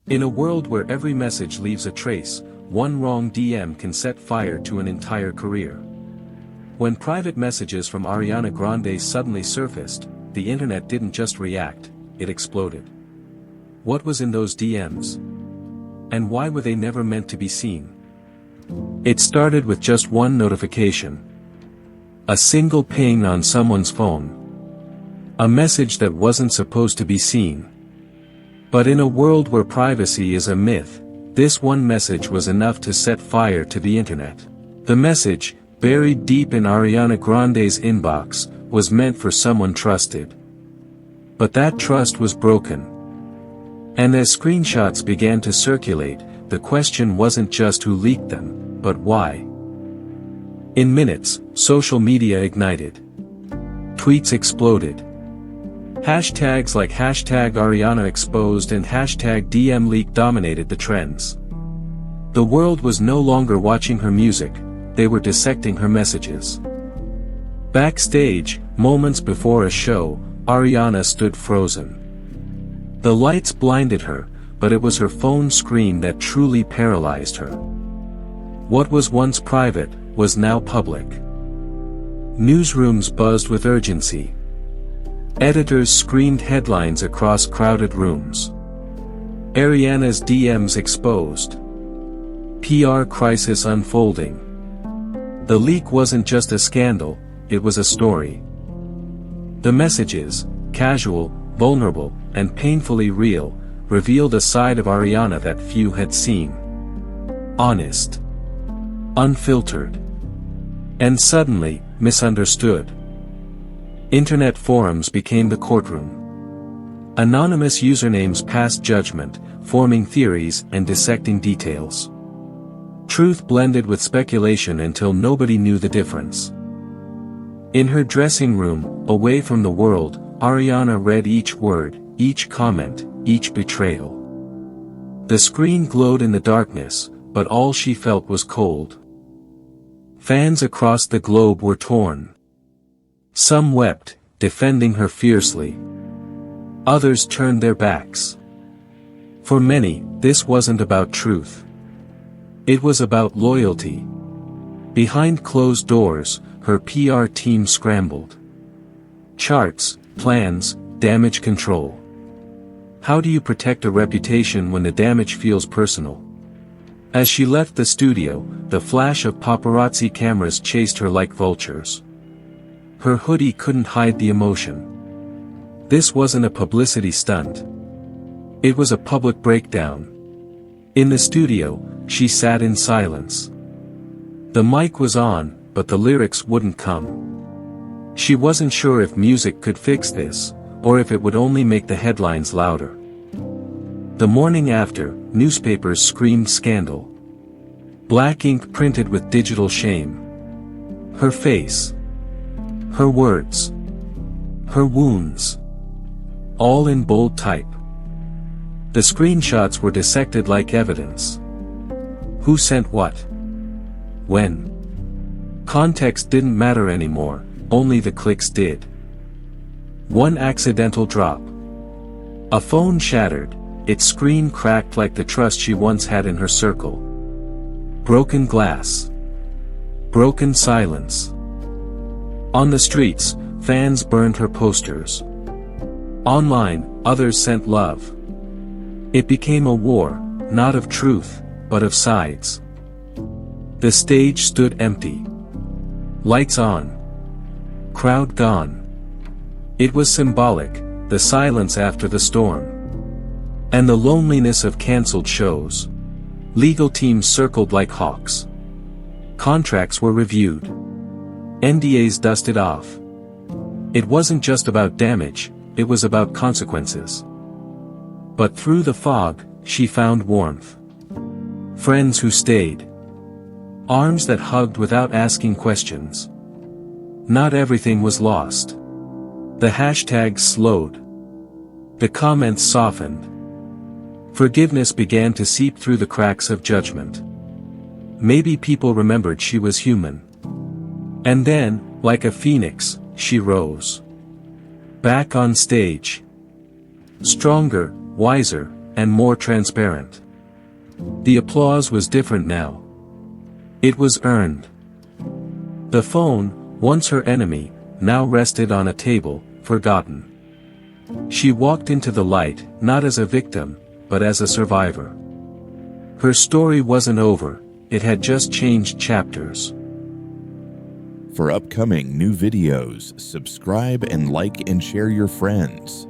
In a world where every message leaves a trace, one wrong DM can set fire to an entire career. When private messages from Ariana Grande suddenly surfaced, the internet didn't just react, it exploded. What was in those DMs? And why were they never meant to be seen? It started with just one notification. A single ping on someone's phone. A message that wasn't supposed to be seen. But in a world where privacy is a myth, this one message was enough to set fire to the internet. The message, buried deep in Ariana Grande's inbox, was meant for someone trusted. But that trust was broken. And as screenshots began to circulate, the question wasn't just who leaked them, but why. In minutes, social media ignited. Tweets exploded. Hashtags like #ArianaExposed and #DMLeak dominated the trends. The world was no longer watching her music, they were dissecting her messages. Backstage, moments before a show, Ariana stood frozen. The lights blinded her, but it was her phone screen that truly paralyzed her. What was once private, was now public. Newsrooms buzzed with urgency. Editors screamed headlines across crowded rooms. Ariana's DMs exposed. PR crisis unfolding. The leak wasn't just a scandal, it was a story. The messages, casual, vulnerable, and painfully real, revealed a side of Ariana that few had seen. Honest. Unfiltered. And suddenly, misunderstood. Internet forums became the courtroom. Anonymous usernames passed judgment, forming theories and dissecting details. Truth blended with speculation until nobody knew the difference. In her dressing room, away from the world, Ariana read each word, each comment, each betrayal. The screen glowed in the darkness, but all she felt was cold. Fans across the globe were torn. Some wept, defending her fiercely. Others turned their backs. For many, this wasn't about truth. It was about loyalty. Behind closed doors, her PR team scrambled. Charts, plans, damage control. How do you protect a reputation when the damage feels personal? As she left the studio, the flash of paparazzi cameras chased her like vultures. Her hoodie couldn't hide the emotion. This wasn't a publicity stunt. It was a public breakdown. In the studio, she sat in silence. The mic was on, but the lyrics wouldn't come. She wasn't sure if music could fix this, or if it would only make the headlines louder. The morning after, newspapers screamed scandal. Black ink printed with digital shame. Her face. Her words. Her wounds. All in bold type. The screenshots were dissected like evidence. Who sent what? When? Context didn't matter anymore, only the clicks did. One accidental drop. A phone shattered, its screen cracked like the trust she once had in her circle. Broken glass. Broken silence. On the streets, fans burned her posters. Online, others sent love. It became a war, not of truth, but of sides. The stage stood empty. Lights on. Crowd gone. It was symbolic, the silence after the storm. And the loneliness of cancelled shows. Legal teams circled like hawks. Contracts were reviewed. NDAs dusted off. It wasn't just about damage, it was about consequences. But through the fog, she found warmth. Friends who stayed. Arms that hugged without asking questions. Not everything was lost. The hashtags slowed. The comments softened. Forgiveness began to seep through the cracks of judgment. Maybe people remembered she was human. And then, like a phoenix, she rose. Back on stage. Stronger, wiser, and more transparent. The applause was different now. It was earned. The phone, once her enemy, now rested on a table, forgotten. She walked into the light, not as a victim, but as a survivor. Her story wasn't over, it had just changed chapters. For upcoming new videos, subscribe and like and share your friends.